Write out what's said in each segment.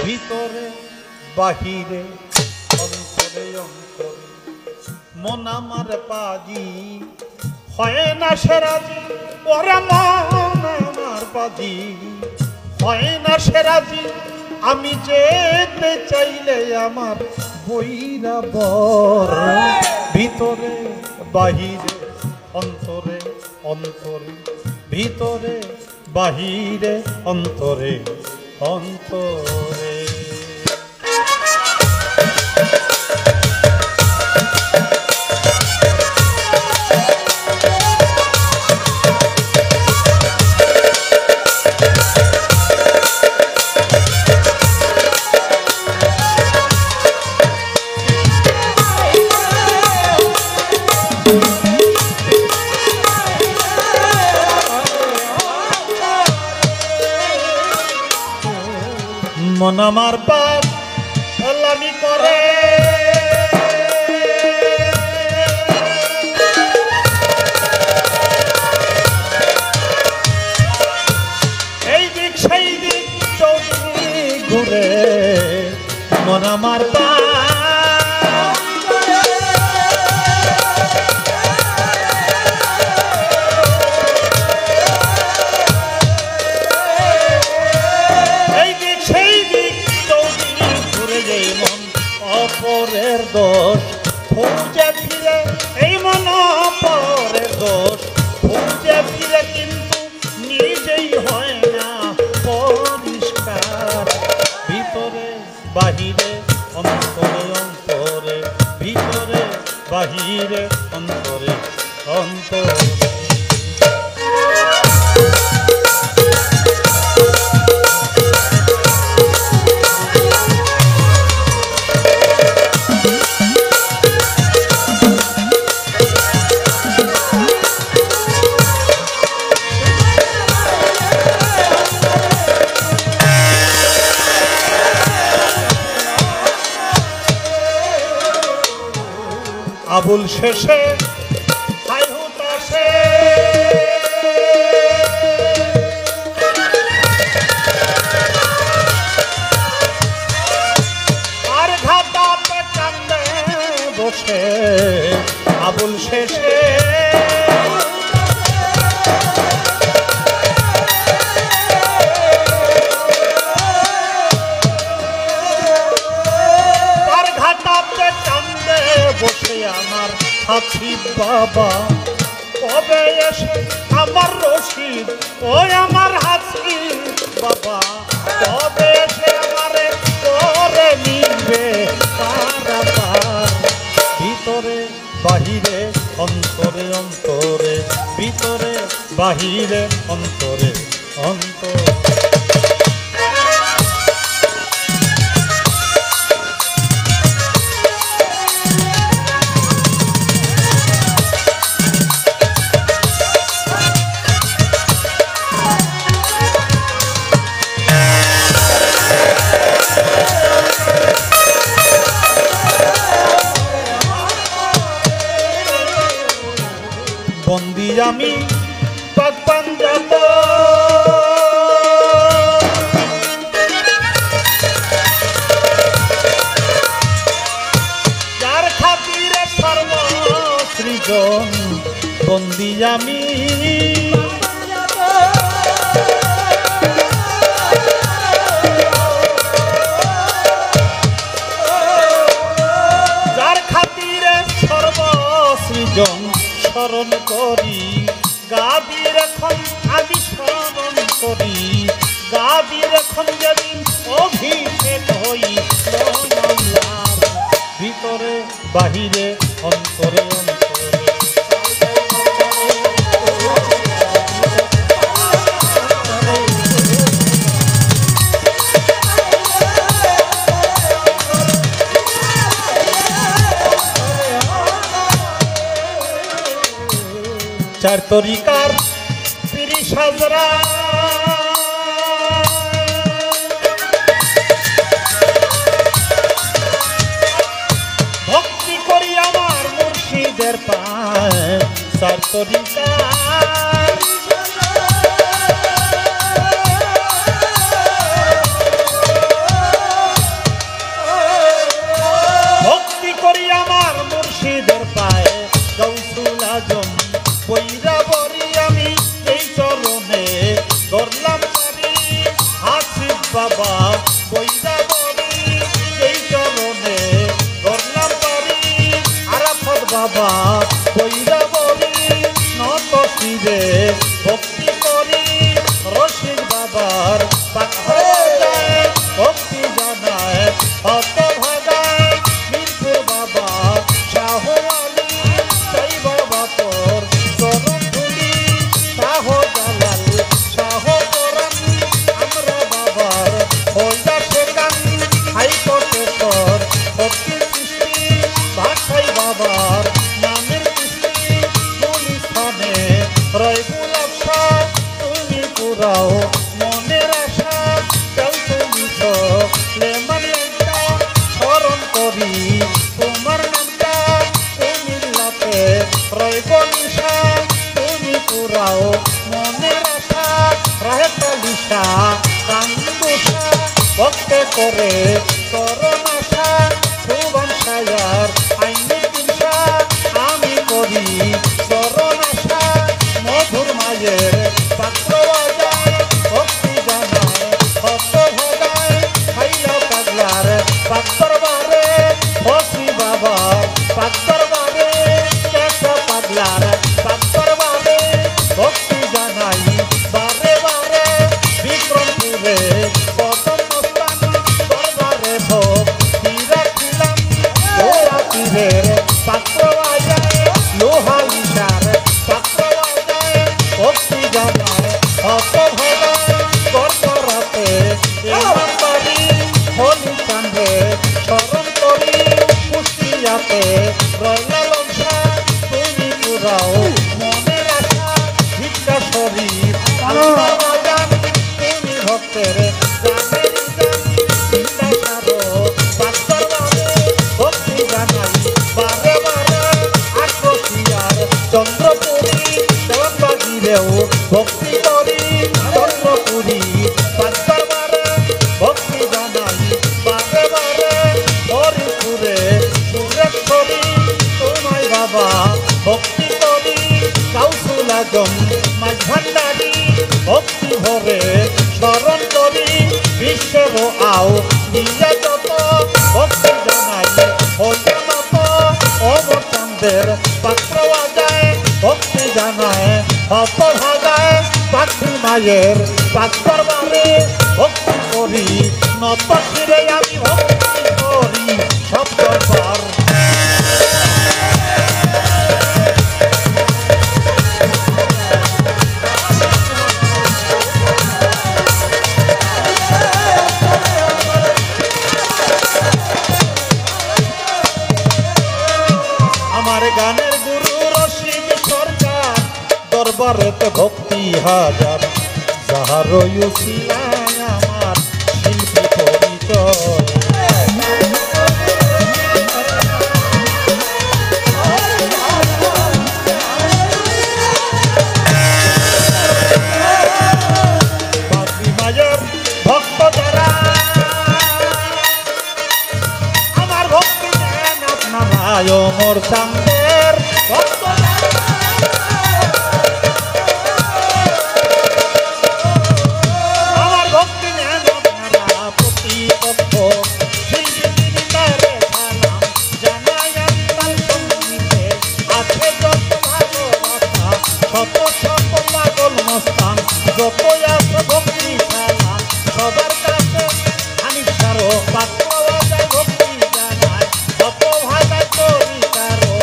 ভিতরে বাহিরে অন্তরে অন্তরে মন আমার পাজি হয় না সে রাজি ওরে মন আমার পাজি হয় না সে রাজি আমি যেতে চাইলে আমার বইরা বর ভিতরে বাহিরে অন্তরে অন্তরে ভিতরে বাহিরে অন্তরে অন্তরে মন আমার পাপ লামি করে এই দিক সেই দিক চৌকি ঘুরে মন আমার পাপ অপরের দোষ খুঁজে ফিরে এই মন অপরের দোষ খুঁজে ফিরে কিন্তু নিজেই হয় না পরিষ্কার ভিতরে বাহিরে অন্তরে অন্তরে ভিতরে বাহিরে অন্তরে অন্তরে আবুল শেষে হাই হুতাশে আর ঘাটাতে কান্দে বসে আবুল শেষে আর ঘাটাতে কান্দে বসে আমার হাসিব বাবা কবে এসে আমার রশিদ ওই আমার হাসিব বাবা কবে এসে আমারে করে নিবে পারাপার ভিতরে বাহিরে অন্তরে অন্তরে ভিতরে বাহিরে অন্তরে অন্তরে বন্দি আমি পাকপান যাব যার খাতিরে সর্বসৃজন বন্দি আমি যার খাতিরে সর্বসৃজন স্মরণ করি গাদির এখন আমি স্মরণ করি গাদির এখন যেদিন অভিষেক হই ভিতরে বাহিরে অন্তরে অন্তরে চার তরিকার ৩০,০০০ ভক্তি করি আমার মুর্শিদের পায় চার তরিকার আমার মুর্শিদের পায়ে গৌসুল আজম পইরা বরি আমি এই চরণে ধরলাম পারি আসিফ বাবা পইরা বরি এই চরণে ধরলাম পারি আরাফাত বাবা পইরা বরি নত শিরে ভক্তি করি রশিদ বাবার পাখা যায় ভক্তি জানায় অত ভাগায় মিরপুর বাবা শাহ আলী চাই বাবা তোর চরণ ধুলি শাহ জালাল শাহ কোরআন আমরা বাবার হলদা শেখান হাইকোর্টে তোর ভক্তি সৃষ্টি ভাষাই বাবার নামের সৃষ্টি গুলিস্তানে রয় গুলাব শাহ তুমি পুরাও মনের আশা চল তুমি তো লেমন লেনটা স্মরণ করি তোমার নামটা তুমি লাতে রইব নিশা তুমি পুরাও মনের আশা রাহে কালিশা কান্দুষা ভক্তে করে চরণ আশা সুবান সায়ার আইনি দিশা আমি করি চরণ আশা মধুর মায়ের পাত্র বাজায় ভক্তি জানায় হত ভগায় খাইলা পাগলার পাত্র বারে ভক্তি বাবার পাত্র বারে কেসা পাগলার পাত্র বারে ভক্তি জানাই বারে বারে বিক্রমপুরে কদম মস্তান দরবারে ভক্তি রাখিলাম লোহা পীরের পাত্র বাজায় লোহা লিসার পাত্র বাজায় ভক্তি জানায় হত ভগায় করতরাতে এমন বাড়ি হলি চান্দে স্মরণ করি কুষ্টিয়াতে রয়লা লঞ্চা তুমি পুরাও মনের আশা ভিক্ষা শরীফ আল্লাহ বাজান তুমি ভক্তের প্রাণের জান চিন্তা সারো পাত্র বারে ভক্তি জানাই বারে বারে আক্রোশিয়ার চন্দ্রপুরী দেওয়ানবাগিরেও ভক্তি করি চন্দ্রপুরী পাত্র বারে ভক্তি জানাই বারে বারে হরিপুরে সুরেশ্বরী তোমায় বাবা ভক্তি করি কাউসুল আজম মাঝ ভান্ডারী ভক্তি ভরে স্মরণ করি বিশ্বের আও নিজে যত ভক্তি জানাই হইয়া মত অমর চান্দের পাত্র বাজায় ভক্তি জানায় হত ভাগায় পাখি মায়ের পাত্র বারে ভক্তি করি নত ফিরে আমি ভক্তি করি সব দরবার আমার গানের গুরু রশিদ সরকার দরবারেতে ভক্তি হাজার যাহার উসিলায় আমার শিল্পী পরিচয় পাখি মায়ের ভক্ত যারা আমার ভক্তি দেন আপনারায় মোর চান্দের ভক্ত আমার ভক্তি নেন আপনারা প্রতিপক্ষ শিল্পী তারে সালাম জানাই আমি তার সঙ্গীতে আছে যত ভালোবাসা শত শত পাগল মস্তান যতই আছে ভক্তি সালাম সবার কাছে আমি সারো পাত্র বাজায় ভক্তি জানাই কত ভাগায় করি কারো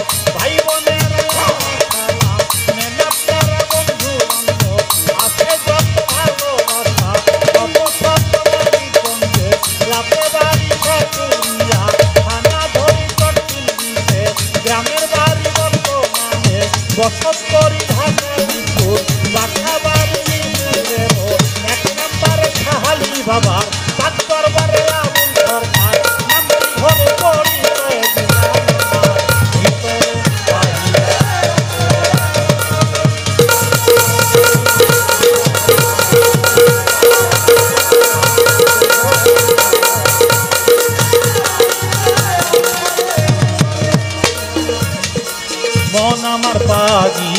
আমার বাজি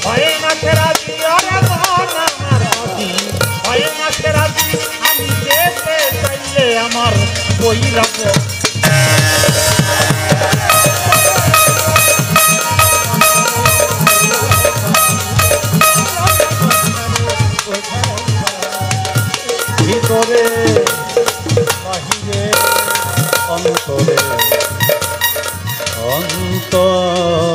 হয় না রাজি আরে মন আমার বাজি হয় না রাজি আমি যেতে চাইলে আমার কই রাখবো ভিতরে বাহিরে অন্তরে অন্তর